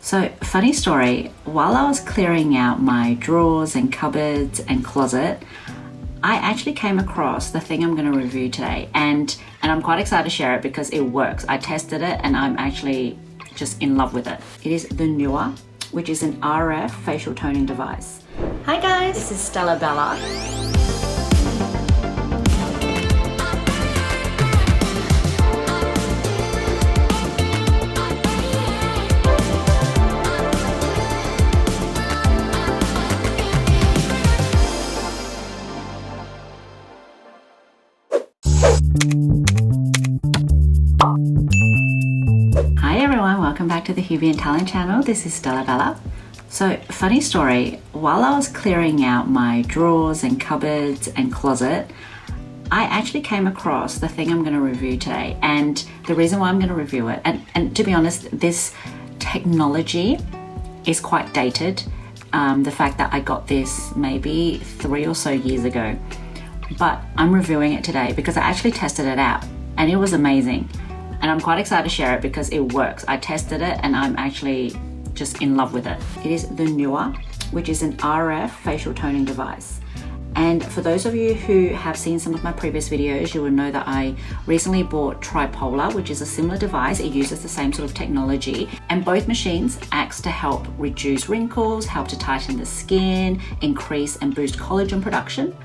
So, funny story, while I was clearing out my drawers and cupboards and closet, I actually came across the thing I'm going to review today, and I'm quite excited to share it because it works. I tested it and I'm actually just in love with it. It is the NEWA, which is an RF facial toning device. Hi guys, this is Stella Bella. Hi everyone, welcome back to the HUBient channel. This is Stella Bella. So, funny story, while I was clearing out my drawers and cupboards and closet, I actually came across the thing I'm going to review today. And the reason why I'm going to review it, and to be honest, this technology is quite dated. The fact that I got this maybe 3 or so years ago, but I'm reviewing it today because I actually tested it out and it was amazing. And I'm quite excited to share it because it works. I tested it and I'm actually just in love with it. It is the NEWA, which is an RF facial toning device. And for those of you who have seen some of my previous videos, you will know that I recently bought Tripolar, which is a similar device. It uses the same sort of technology, and both machines acts to help reduce wrinkles, help to tighten the skin, increase and boost collagen production,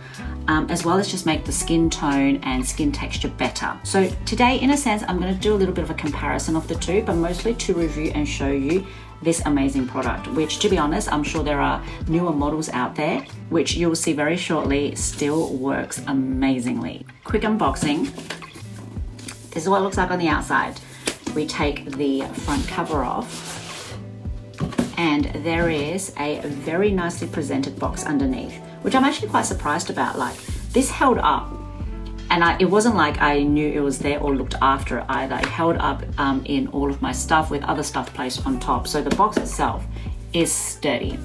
as well as just make the skin tone and skin texture better. So today, in a sense, I'm going to do a little bit of a comparison of the two, but mostly to review and show you this amazing product, which, to be honest, I'm sure there are newer models out there, which you will see very shortly, still works amazingly. Quick unboxing. This is what it looks like on the outside. We take the front cover off, and there is a very nicely presented box underneath, which I'm actually quite surprised about. Like, this held up, and it wasn't like I knew it was there or looked after it either. It held up in all of my stuff with other stuff placed on top. So the box itself is sturdy.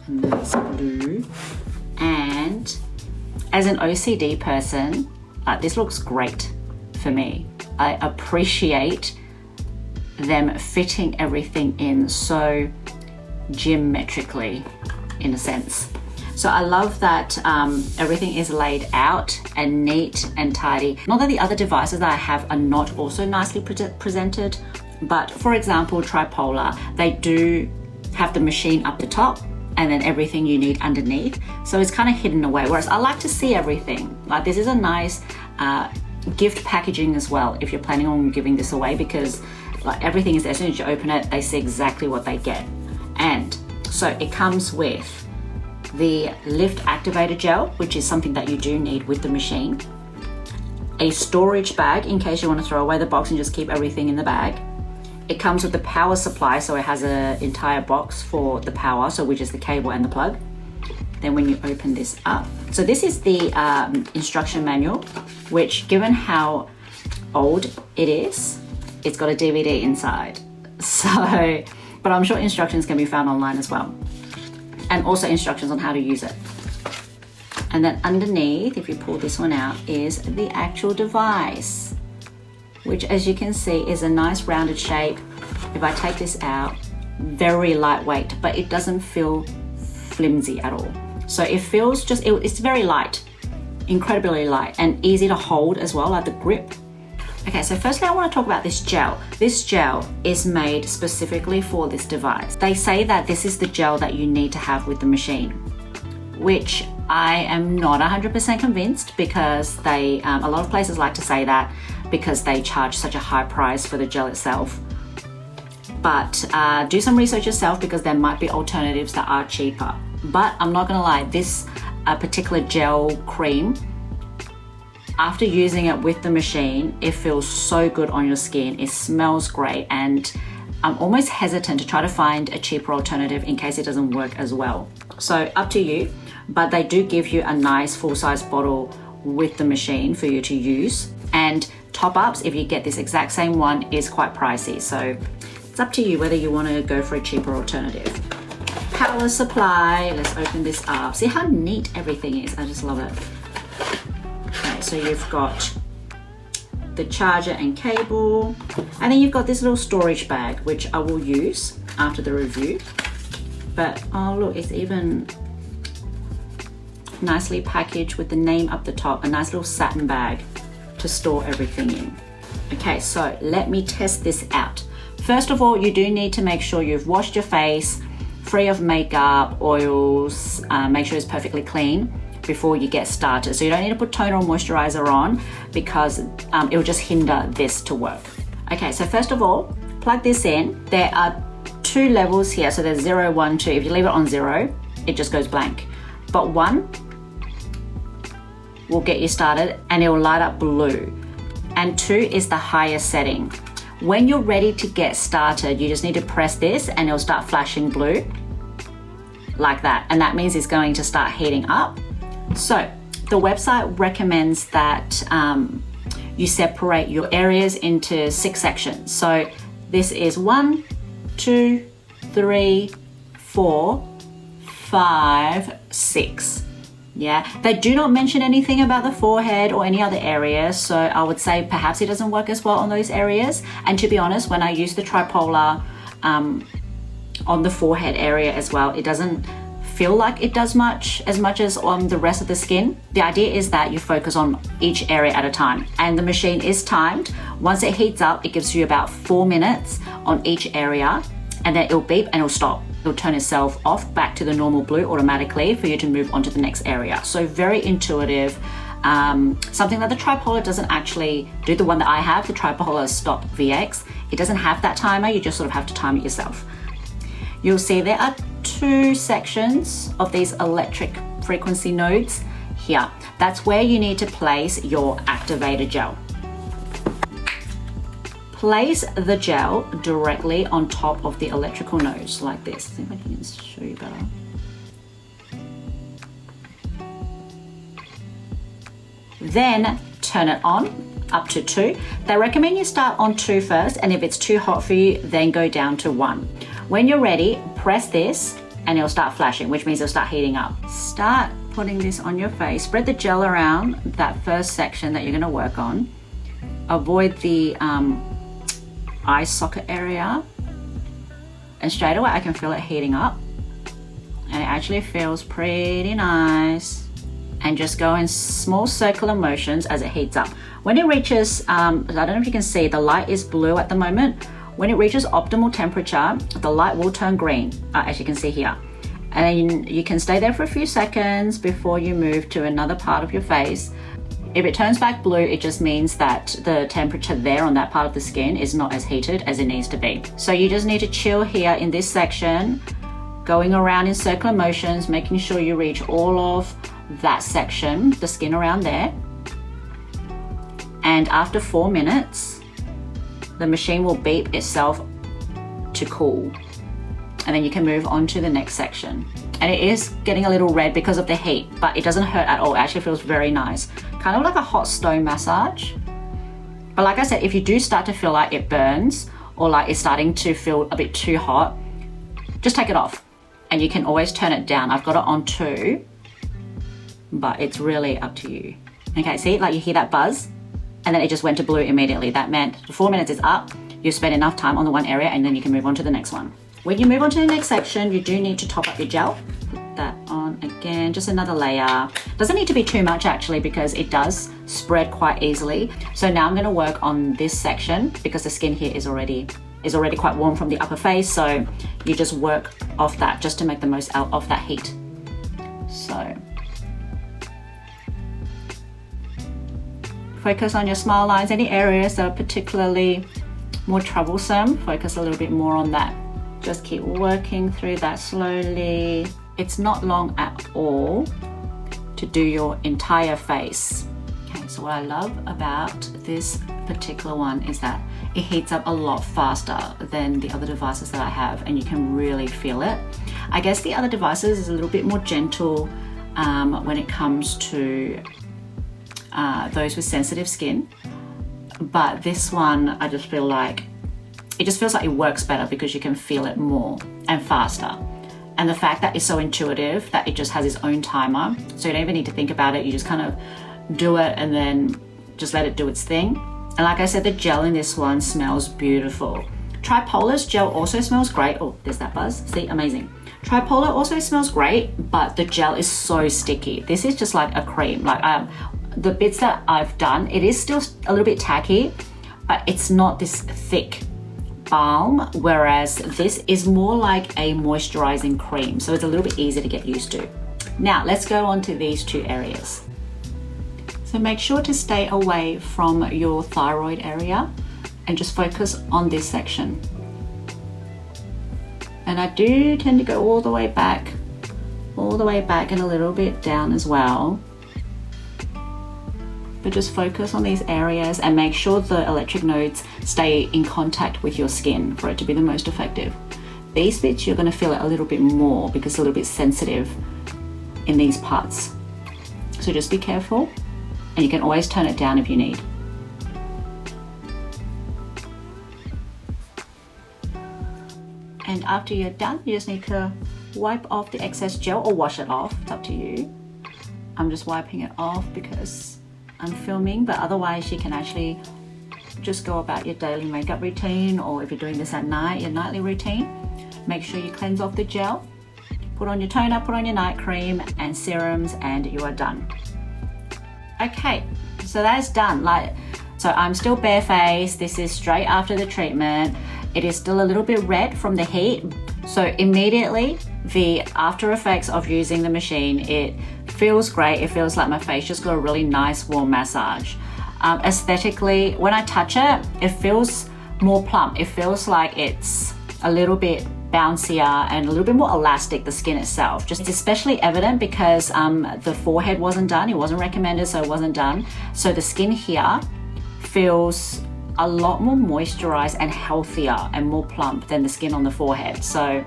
And that's blue. And as an OCD person, this looks great for me. I appreciate them fitting everything in so geometrically, in a sense. So I love that everything is laid out and neat and tidy. Not that the other devices that I have are not also nicely presented, but for example, Tripolar, they do have the machine up the top and then everything you need underneath. So it's kind of hidden away, whereas I like to see everything. Like, this is a nice gift packaging as well, if you're planning on giving this away, because like everything is there. As soon as you open it, they see exactly what they get. And so it comes with the lift activator gel, which is something that you do need with the machine, a storage bag in case you want to throw away the box and just keep everything in the bag. It comes with the power supply, so it has an entire box for the power, so which is the cable and the plug. Then when you open this up, so this is the instruction manual, which, given how old it is, it's got a DVD inside. So, but I'm sure instructions can be found online as well, and also instructions on how to use it. And then underneath, if you pull this one out, is the actual device, which, as you can see, is a nice rounded shape. If I take this out, very lightweight, but it doesn't feel flimsy at all. So it feels just, it's very light, incredibly light, and easy to hold as well, like the grip. Okay, so firstly I want to talk about this gel. This gel is made specifically for this device. They say that this is the gel that you need to have with the machine, which I am not 100% convinced, because they, a lot of places like to say that because they charge such a high price for the gel itself. But do some research yourself, because there might be alternatives that are cheaper. But I'm not gonna lie, this particular gel cream, after using it with the machine, it feels so good on your skin. It smells great, and I'm almost hesitant to try to find a cheaper alternative in case it doesn't work as well. So up to you, but they do give you a nice full-size bottle with the machine for you to use. And top-ups, if you get this exact same one, is quite pricey. So it's up to you whether you want to go for a cheaper alternative. Power supply, let's open this up. See how neat everything is, I just love it. Okay, so you've got the charger and cable, and then you've got this little storage bag, which I will use. after the review. But oh look, it's even nicely packaged with the name up the top, a nice little satin bag to store everything in. Okay, so let me test this out. First of all, you do need to make sure you've washed your face free of makeup, oils, make sure it's perfectly clean before you get started. So you don't need to put toner or moisturizer on because it will just hinder this to work. Okay, so first of all, plug this in. There are 2 levels here, so there's 0, 1, 2. If you leave it on 0, it just goes blank. But 1 will get you started and it will light up blue. And 2 is the highest setting. When you're ready to get started, you just need to press this and it'll start flashing blue like that. And that means it's going to start heating up. So the website recommends that you separate your areas into 6 sections. So this is 1, 2, 3, 4, 5, 6. Yeah, they do not mention anything about the forehead or any other areas, so I would say perhaps it doesn't work as well on those areas. And to be honest, when I use the tripolar on the forehead area as well, it doesn't feel like it does as much as on the rest of the skin. The idea is that you focus on each area at a time, and the machine is timed. Once it heats up, it gives you about 4 minutes on each area, and then it'll beep and it'll stop. It'll turn itself off back to the normal blue automatically for you to move on to the next area. So very intuitive, something that the tripolar doesn't actually do. The one that I have, the tripolar Stop VX, it doesn't have that timer. You just sort of have to time it yourself. You'll see there are 2 sections of these electric frequency nodes here. That's where you need to place your activator gel. Place the gel directly on top of the electrical nodes like this. See if I can show you better. Then turn it on up to 2. They recommend you start on 2 first, and if it's too hot for you, then go down to 1. When you're ready, press this and it'll start flashing, which means it'll start heating up. Start putting this on your face. Spread the gel around that first section that you're going to work on. Avoid the eye socket area, and straight away I can feel it heating up, and it actually feels pretty nice. And just go in small circular motions as it heats up. When it reaches, I don't know if you can see, the light is blue at the moment. When it reaches optimal temperature, the light will turn green, as you can see here. And you can stay there for a few seconds before you move to another part of your face. If it turns back blue, it just means that the temperature there on that part of the skin is not as heated as it needs to be. So you just need to chill here in this section, going around in circular motions, making sure you reach all of that section, the skin around there. And after 4 minutes, the machine will beep itself to cool. And then you can move on to the next section. And it is getting a little red because of the heat, but it doesn't hurt at all. It actually feels very nice. Kind of like a hot stone massage. But like I said, if you do start to feel like it burns or like it's starting to feel a bit too hot, just take it off and you can always turn it down. I've got it on 2, but it's really up to you. Okay, see, like you hear that buzz and then it just went to blue immediately. That meant the 4 minutes is up. You've spent enough time on the one area and then you can move on to the next one. When you move on to the next section, you do need to top up your gel. Put that on again, just another layer. Doesn't need to be too much actually because it does spread quite easily. So now I'm gonna work on this section because the skin here is already quite warm from the upper face. So you just work off that just to make the most out of that heat. So focus on your smile lines, any areas that are particularly more troublesome, focus a little bit more on that. Just keep working through that slowly. It's not long at all to do your entire face. Okay, so what I love about this particular one is that it heats up a lot faster than the other devices that I have, and you can really feel it. I guess the other devices is a little bit more gentle when it comes to those with sensitive skin. But this one, I just feel like it just feels like it works better because you can feel it more and faster. And the fact that it's so intuitive that it just has its own timer, so you don't even need to think about it. You just kind of do it and then just let it do its thing. And like I said, the gel in this one smells beautiful. Tripolar's gel also smells great. Oh, there's that buzz. See, amazing. Tripolar also smells great, but the gel is so sticky. This is just like a cream. Like the bits that I've done, it is still a little bit tacky, but it's not this thick balm, whereas this is more like a moisturizing cream. So it's a little bit easier to get used to. Now, let's go on to these two areas. So make sure to stay away from your thyroid area and just focus on this section. And I do tend to go all the way back and a little bit down as well. But just focus on these areas and make sure the electric nodes stay in contact with your skin for it to be the most effective. These bits you're going to feel it a little bit more because it's a little bit sensitive in these parts. So just be careful, and you can always turn it down if you need. And after you're done, you just need to wipe off the excess gel or wash it off. It's up to you. I'm just wiping it off because I'm filming, but otherwise you can actually just go about your daily makeup routine, or if you're doing this at night, your nightly routine. Make sure you cleanse off the gel, put on your toner, put on your night cream and serums, and you are done. Okay, so that's done. So I'm still barefaced. This is straight after the treatment. It is still a little bit red from the heat. So immediately, the after effects of using the machine, it feels great. It feels like my face just got a really nice warm massage. Aesthetically, when I touch it, it feels more plump. It feels like it's a little bit bouncier and a little bit more elastic, the skin itself. Just especially evident because the forehead wasn't done. It wasn't recommended, so it wasn't done. So the skin here feels a lot more moisturized and healthier and more plump than the skin on the forehead. So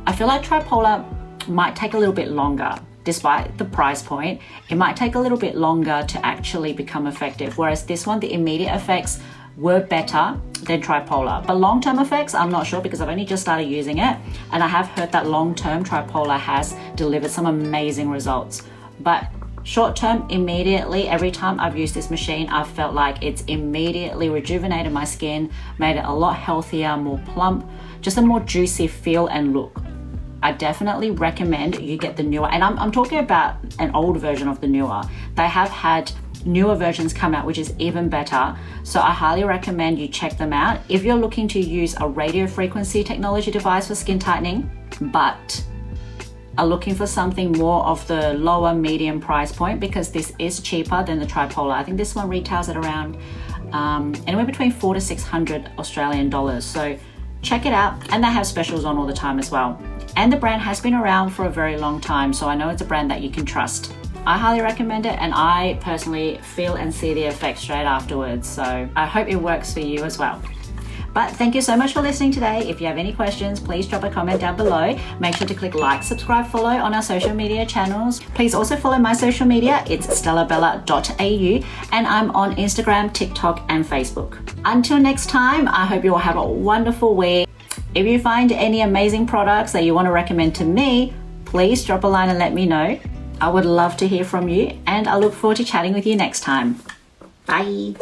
I feel like Tripolar might take a little bit longer. Despite the price point, it might take a little bit longer to actually become effective. Whereas this one, the immediate effects were better than Tripolar. But long-term effects, I'm not sure because I've only just started using it. And I have heard that long-term Tripolar has delivered some amazing results. But short-term, immediately, every time I've used this machine, I've felt like it's immediately rejuvenated my skin, made it a lot healthier, more plump, just a more juicy feel and look. I definitely recommend you get the NEWA, and I'm talking about an old version of the NEWA. They have had newer versions come out, which is even better. So I highly recommend you check them out. If you're looking to use a radio frequency technology device for skin tightening, but are looking for something more of the lower medium price point, because this is cheaper than the Tripolar. I think this one retails at around anywhere between 400 to 600 Australian dollars. So check it out, and they have specials on all the time as well. And the brand has been around for a very long time, so I know it's a brand that you can trust. I highly recommend it, and I personally feel and see the effects straight afterwards. So I hope it works for you as well. But thank you so much for listening today. If you have any questions, please drop a comment down below. Make sure to click like, subscribe, follow on our social media channels. Please also follow my social media. It's stellabella.au, and I'm on Instagram, TikTok, and Facebook. Until next time, I hope you all have a wonderful week. If you find any amazing products that you want to recommend to me, please drop a line and let me know. I would love to hear from you, and I look forward to chatting with you next time. Bye.